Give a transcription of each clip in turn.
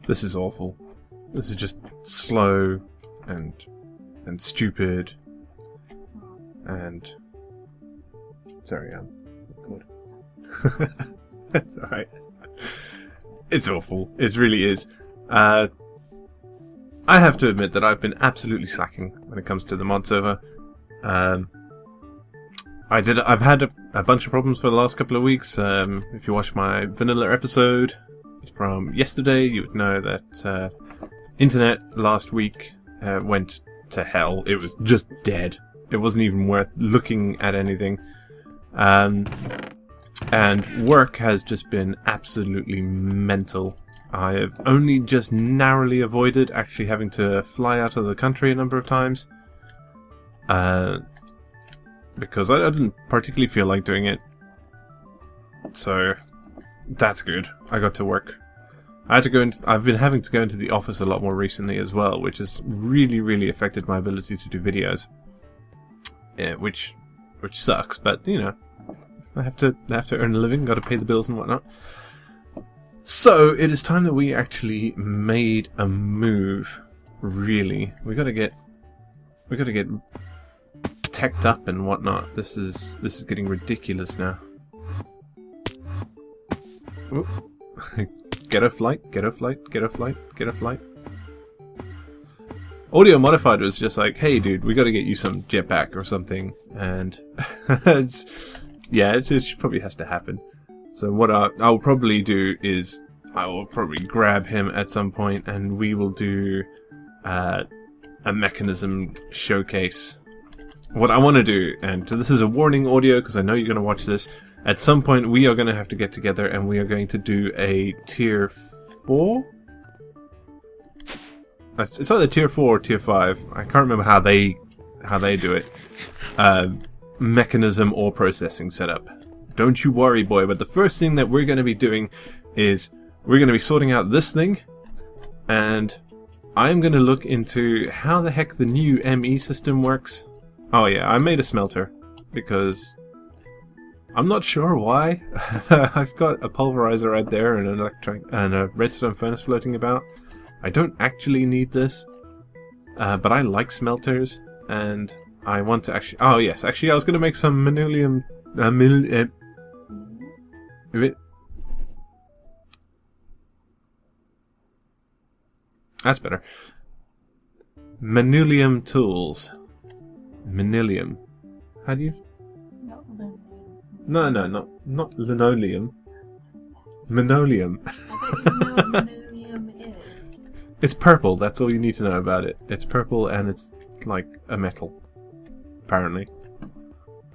This is awful. This is just slow and stupid and sorry, I'm good. It's alright. It's awful. It really is. I have to admit that I've been absolutely slacking when it comes to the mod server. I've had a bunch of problems for the last couple of weeks. If you watched my vanilla episode from yesterday, you would know that internet last week went to hell. It was just dead. It wasn't even worth looking at anything. And work has just been absolutely mental. I have only just narrowly avoided actually having to fly out of the country a number of times. Because I didn't particularly feel like doing it. So, that's good. I got to work. I've been having to go into the office a lot more recently as well, which has really, really affected my ability to do videos. Yeah, which sucks, but you know, I have to earn a living, got to pay the bills and whatnot. So it is time that we actually made a move. Really, we got to get teched up and whatnot. This is getting ridiculous now. Oop. Get a flight, get a flight, get a flight, get a flight. Audio Modified was just like, hey dude, we gotta get you some jetpack or something, and it probably has to happen. So what I'll probably do is, I will probably grab him at some point and we will do a mechanism showcase. What I want to do, and this is a warning audio because I know you're going to watch this, at some point we are going to have to get together and we are going to do a tier 4? It's either tier 4 or tier 5. I can't remember how they do it. Mechanism or processing setup. Don't you worry, boy, but the first thing that we're going to be doing is we're going to be sorting out this thing, and I'm going to look into how the heck the new ME system works. Oh yeah, I made a smelter, because I'm not sure why. I've got a pulverizer right there and a redstone furnace floating about. I don't actually need this, but I like smelters, and I want to actually... Oh yes, actually I was going to make some manulium... That's better. Manulium tools. Manilium. How do you... No, not linoleum. Manoleum. I don't know what manulium is. It's purple, that's all you need to know about it. It's purple and it's like a metal. Apparently.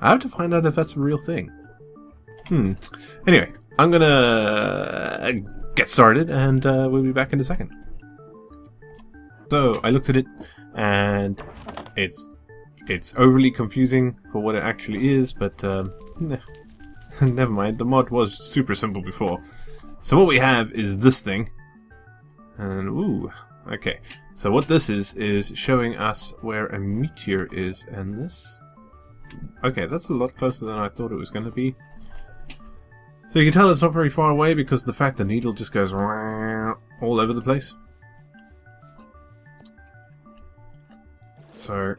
I have to find out if that's a real thing. Anyway, I'm gonna get started and we'll be back in a second. So, I looked at it and it's overly confusing for what it actually is, but never mind. The mod was super simple before. So what we have is this thing. And ooh, okay. So what this is showing us where a meteor is, and this... Okay, that's a lot closer than I thought it was going to be. So you can tell it's not very far away because of the fact the needle just goes all over the place. So...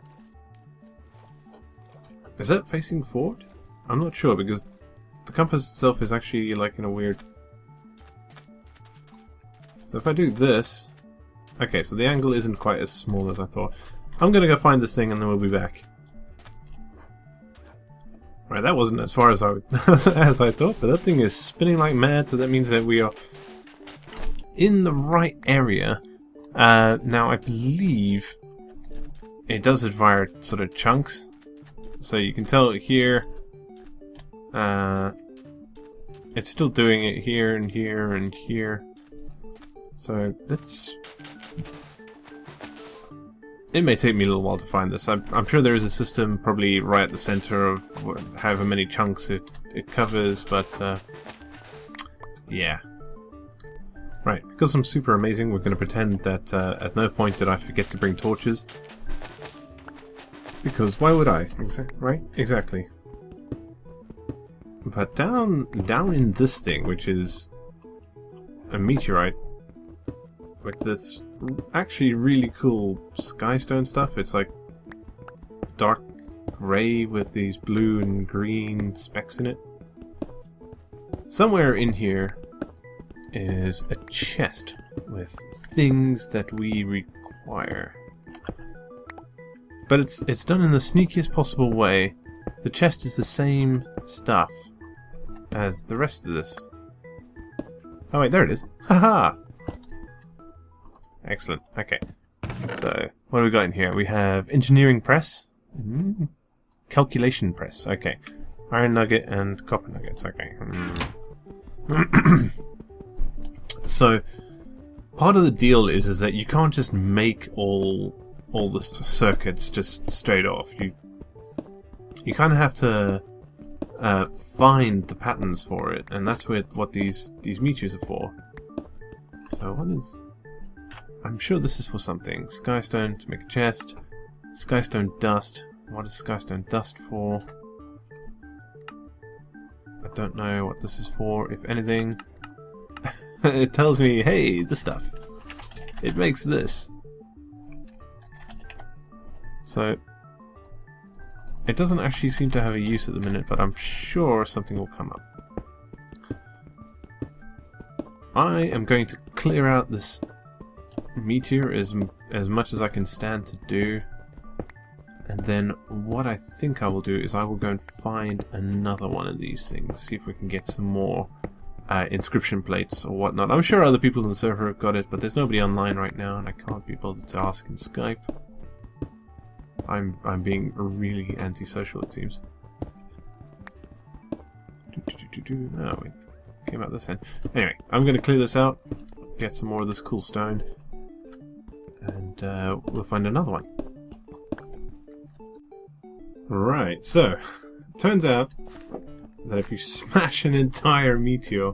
Is that facing forward? I'm not sure because the compass itself is actually like in a weird... So if I do this... Okay, so the angle isn't quite as small as I thought. I'm gonna go find this thing and then we'll be back. Right, that wasn't as far as I thought, but that thing is spinning like mad, so that means that we are in the right area. Now I believe it does it via sort of chunks. So you can tell here, it's still doing it here and here and here. So let's... It may take me a little while to find this. I'm sure there is a system probably right at the center of however many chunks it covers, but yeah. Right, because I'm super amazing, we're going to pretend that at no point did I forget to bring torches. Because why would I? Right? Exactly. But down in this thing, which is a meteorite, with this actually really cool skystone stuff. It's like dark grey with these blue and green specks in it. Somewhere in here is a chest with things that we require. But it's done in the sneakiest possible way. The chest is the same stuff as the rest of this. Oh wait, there it is. Haha! Excellent. Okay. So, what do we got in here? We have engineering press. Calculation press. Okay. Iron nugget and copper nuggets. Okay. So, part of the deal is that you can't just make all the circuits just straight off. You kind of have to find the patterns for it, and that's what these meteors are for. So what is? I'm sure this is for something. Skystone to make a chest. Skystone dust. What is skystone dust for? I don't know what this is for, if anything. It tells me, hey, this stuff. It makes this. So, it doesn't actually seem to have a use at the minute, but I'm sure something will come up. I am going to clear out this meteor as much as I can stand to do. And then what I think I will do is I will go and find another one of these things. See if we can get some more inscription plates or whatnot. I'm sure other people on the server have got it, but there's nobody online right now and I can't be bothered to ask in Skype. I'm being really antisocial, it seems. No, we came out this end. Anyway, I'm going to clear this out, get some more of this cool stone, and we'll find another one. Right, so, turns out that if you smash an entire meteor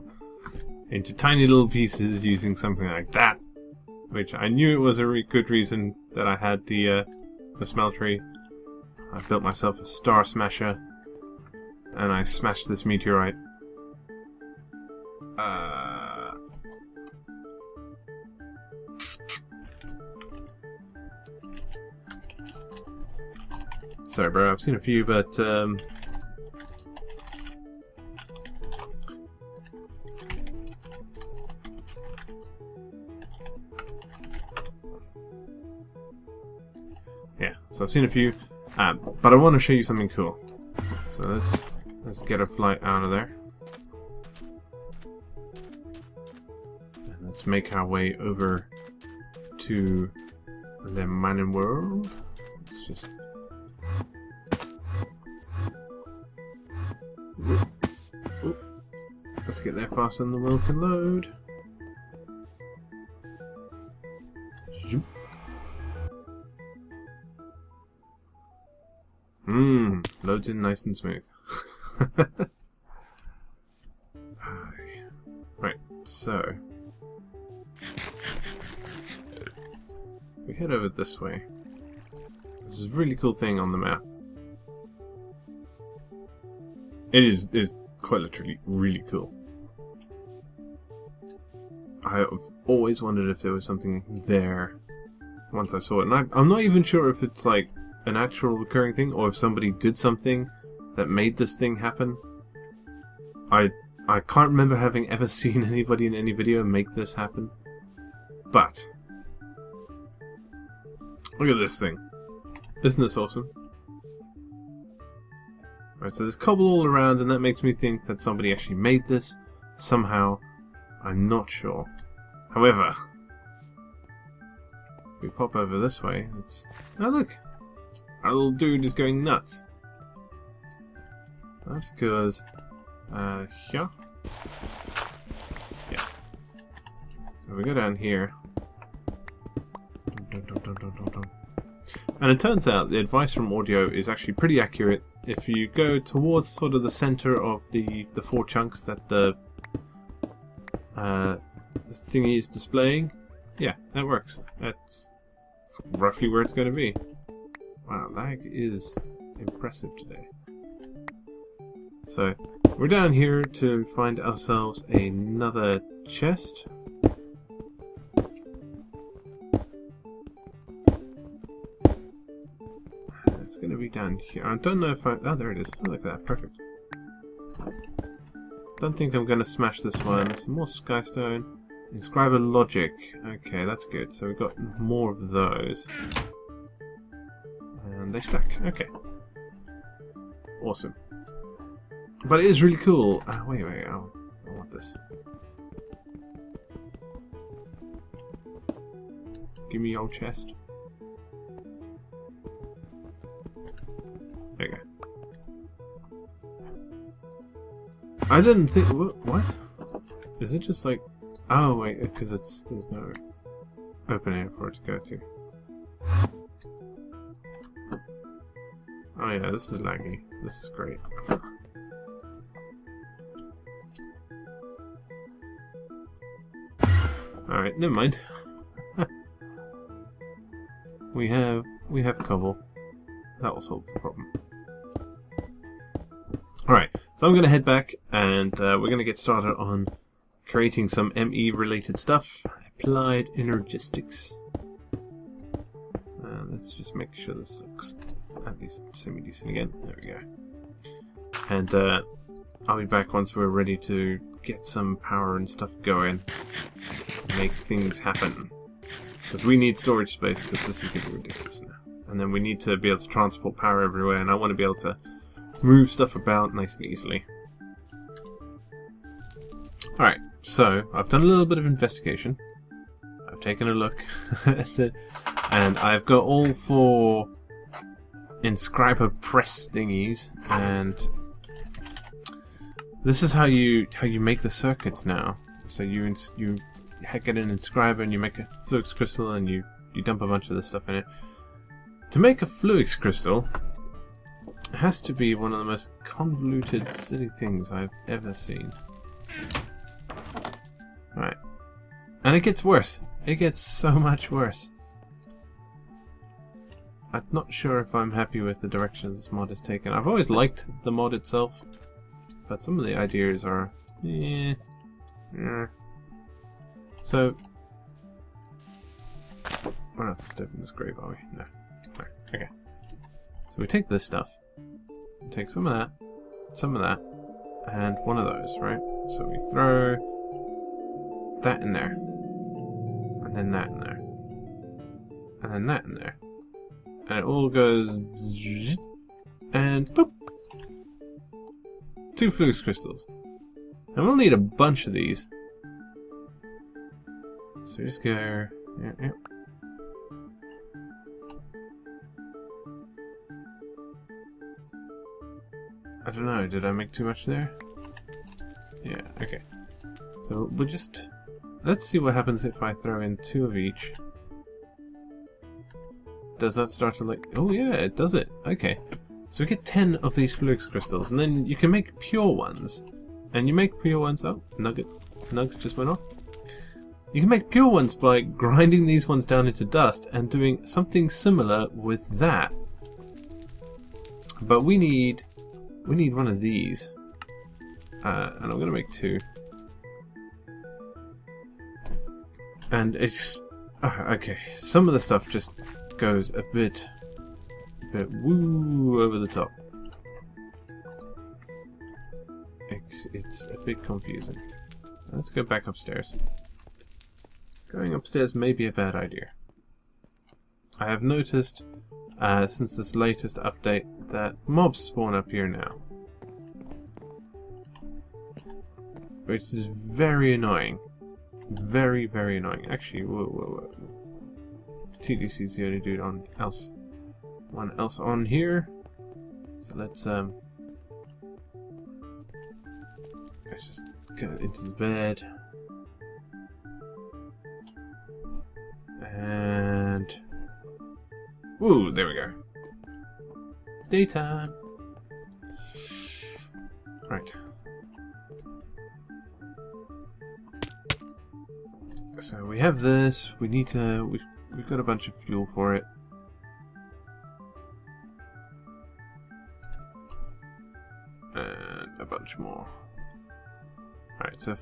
into tiny little pieces using something like that, which I knew it was a really good reason that I had the smeltery, I built myself a star smasher, and I smashed this meteorite. Sorry, bro. I've seen a few, but yeah. So I've seen a few, but I want to show you something cool. So let's get a flight out of there, and let's make our way over to the mining world. Let's just. Let's get there faster than the wheel can load. Zoop. Loads in nice and smooth. Right, so we head over this way. This is a really cool thing on the map. It is quite literally really cool. I've always wondered if there was something there once I saw it, and I'm not even sure if it's like an actual recurring thing or if somebody did something that made this thing happen. I can't remember having ever seen anybody in any video make this happen, but look at this thing. Isn't this awesome? Right, so there's cobble all around, and that makes me think that somebody actually made this somehow. I'm not sure. However, if we pop over this way, it's... Oh look! Our little dude is going nuts. That's because... here? Yeah. So we go down here. And it turns out the advice from audio is actually pretty accurate. If you go towards sort of the center of the 4 chunks that the thingy is displaying, yeah, that works. That's roughly where it's going to be. Wow, lag is impressive today. So, we're down here to find ourselves another chest. It's going to be down here. I don't know if I... Oh, there it is. Look at that. Perfect. Don't think I'm going to smash this one. Some more skystone. Inscriber logic. Okay, that's good. So we've got more of those. And they stack. Okay. Awesome. But it is really cool. Wait. I want this. Give me your chest. There you go. I didn't think... What? Is it just like... Oh, wait, because there's no open air for it to go to. Oh yeah, this is laggy. This is great. Alright, never mind. We have cobble. That will solve the problem. Alright, so I'm going to head back and we're going to get started on creating some ME related stuff. Applied energistics. Let's just make sure this looks at least semi-decent again. There we go. And I'll be back once we're ready to get some power and stuff going. Make things happen. Because we need storage space, because this is getting ridiculous now. And then we need to be able to transport power everywhere, and I want to be able to move stuff about nice and easily. Alright, so I've done a little bit of investigation. I've taken a look at it, and I've got all 4 inscriber press thingies, and this is how you make the circuits now. So you get an inscriber and you make a fluix crystal and you dump a bunch of this stuff in it. To make a fluix crystal, it has to be one of the most convoluted, silly things I've ever seen. Right. And it gets worse. It gets so much worse. I'm not sure if I'm happy with the direction this mod has taken. I've always liked the mod itself, but some of the ideas are... So, we're not disturbing this grave, are we? No. No. Okay. So we take this stuff, we take some of that, and one of those, right? So we throw that in there, and then that in there, and then that in there, and it all goes, and boop! 2 fluix crystals. And we'll need a bunch of these. So just go... Yeah. I don't know, did I make too much there? Yeah, okay. So we'll just... Let's see what happens if I throw in 2 of each. Does that start to like... Oh yeah, it does it. Okay. So we get 10 of these fluix crystals, and then you can make pure ones. And you make pure ones... Oh, nuggets just went off. You can make pure ones by grinding these ones down into dust and doing something similar with that. But we need one of these. And I'm going to make 2. And it's... okay, some of the stuff just goes a bit woo over the top. It's a bit confusing. Let's go back upstairs. Going upstairs may be a bad idea. I have noticed, since this latest update, that mobs spawn up here now. Which is very annoying. Very, very annoying. Actually, whoa. TDC is the only dude one else on here. So let's just get into the bed. And... Ooh, there we go. Daytime. Right. So we have this. We need to... We've got a bunch of fuel for it. And a bunch more. Alright, so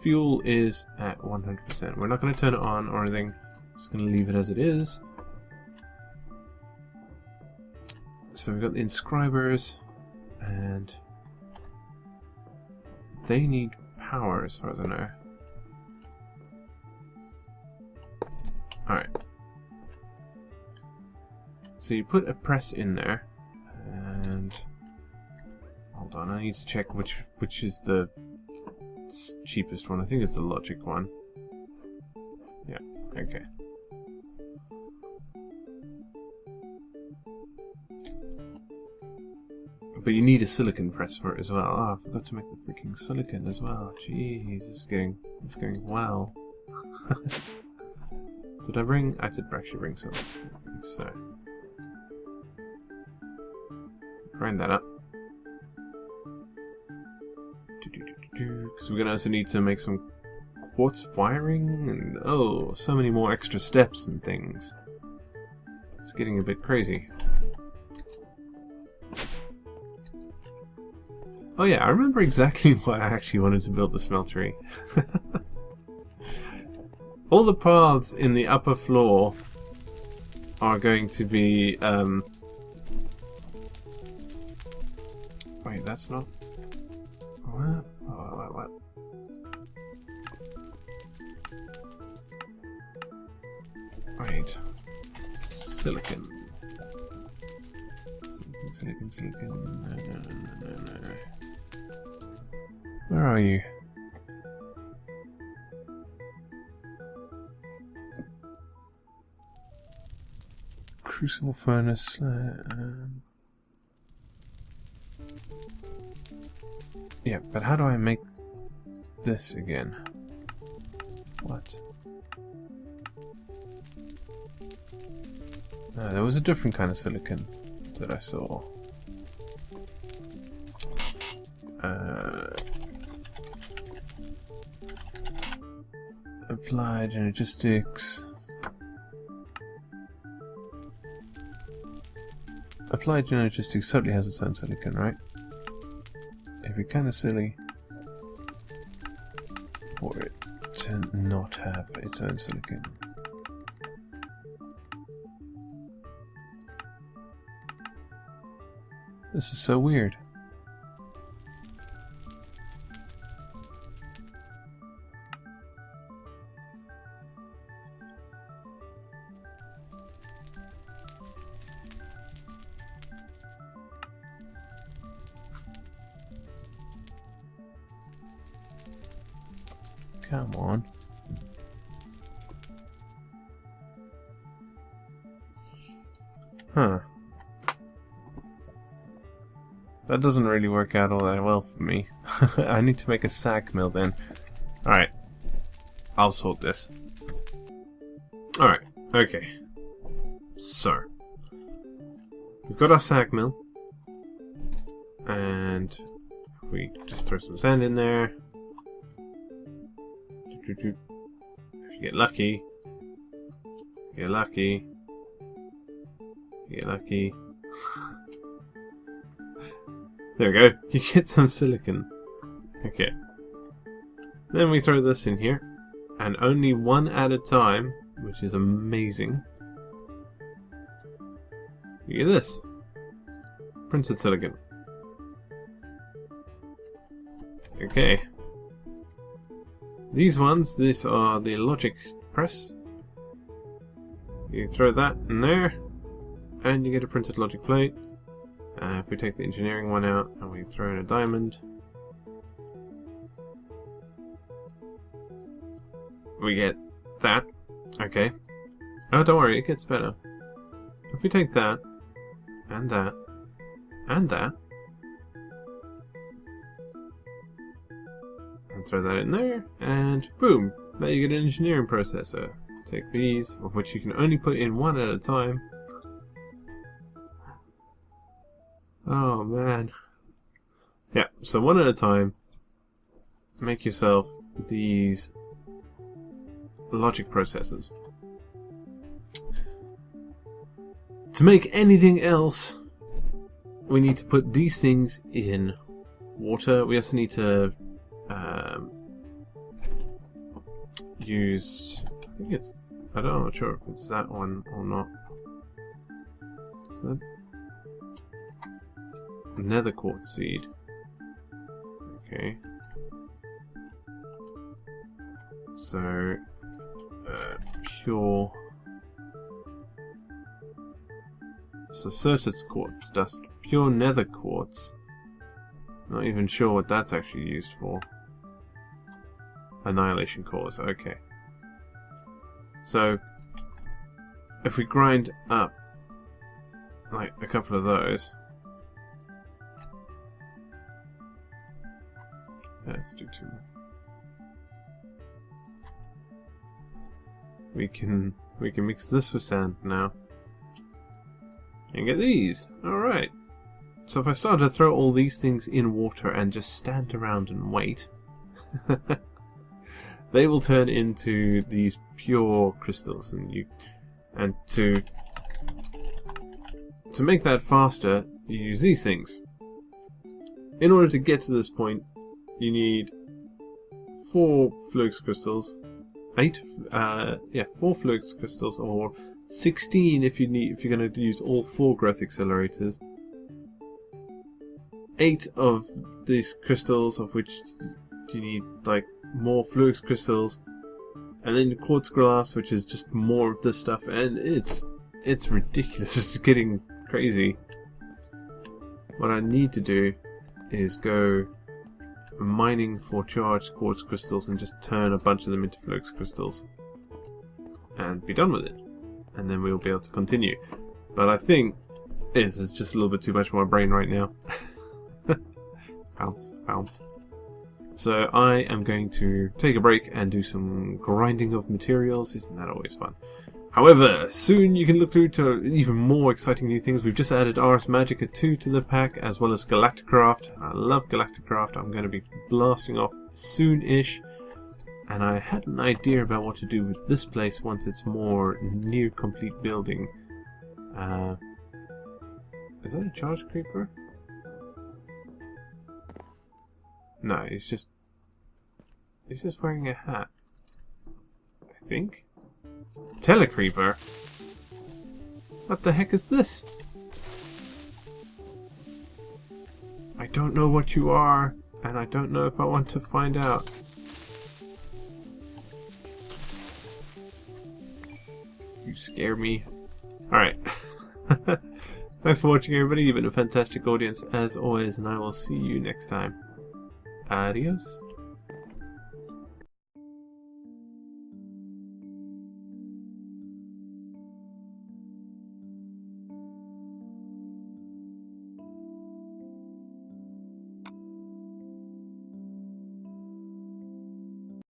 fuel is at 100%. We're not going to turn it on or anything. Just going to leave it as it is. So we've got the inscribers, and they need power as far as I know. Alright. So you put a press in there, and hold on, I need to check which is the cheapest one. I think it's the logic one. Yeah, okay. But you need a silicon press for it as well. Oh, I forgot to make the freaking silicon as well. Jeez, it's going well. Did I bring? I did actually bring some. So grind that up. Because we're gonna also need to make some quartz wiring, and oh, so many more extra steps and things. It's getting a bit crazy. Oh yeah, I remember exactly why I actually wanted to build the smeltery. All the paths in the upper floor are going to be... Wait, that's not... What? What? Wait. Silicon. Silicon. No. Where are you? Crucible furnace. Yeah, but how do I make this again? What? No, there was a different kind of silicon that I saw. Applied energistics. Applied energistics certainly has its own silicon, right? It'd be kind of silly for it to not have its own silicon. This is so weird. Come on. Huh. That doesn't really work out all that well for me. I need to make a sag mill then. Alright. I'll sort this. Alright. Okay. So. We've got our sag mill. And if we just throw some sand in there. If you get lucky. Get lucky. Get lucky. There we go. You get some silicon. Okay. Then we throw this in here. And only one at a time, which is amazing. You get this. Printed silicon. Okay. These are the logic press. You throw that in there, and you get a printed logic plate. If we take the engineering one out and we throw in a diamond, we get that. Okay. Oh, don't worry, it gets better. If we take that, and that, and that, and throw that in there, and boom! Now you get an engineering processor. Take these, of which you can only put in one at a time. Oh man. Yeah, so one at a time. Make yourself these logic processors. To make anything else, we need to put these things in water. We also need to use, I think it's, I'm not sure if it's that one or not. Is that? nether quartz seed. Okay. So, pure. So, Certus quartz dust. Pure nether quartz. Not even sure what that's actually used for. Annihilation cores, okay. So, if we grind up like a couple of those. Let's do 2 more. We can mix this with sand now. And get these. Alright. So if I start to throw all these things in water and just stand around and wait, they will turn into these pure crystals, and to make that faster, you use these things. In order to get to this point, you need 4 flux crystals, 4 flux crystals, or 16 if you're going to use all 4 growth accelerators. 8 of these crystals, of which you need like more flux crystals, and then quartz glass, which is just more of this stuff, and it's ridiculous. It's getting crazy. What I need to do is go mining for charged quartz crystals and just turn a bunch of them into flux crystals and be done with it, and then we'll be able to continue. But I think this is just a little bit too much for my brain right now. Bounce. So I am going to take a break and do some grinding of materials. Isn't that always fun? However, soon you can look through to even more exciting new things. We've just added Ars Magica 2 to the pack, as well as Galacticraft. I love Galacticraft. I'm going to be blasting off soon-ish. And I had an idea about what to do with this place once it's more near complete building. Is that a charge creeper? No, he's just wearing a hat, I think. Telecreeper? What the heck is this? I don't know what you are, and I don't know if I want to find out. You scare me. Alright. Thanks for watching, everybody. You've been a fantastic audience as always, and I will see you next time. Adios.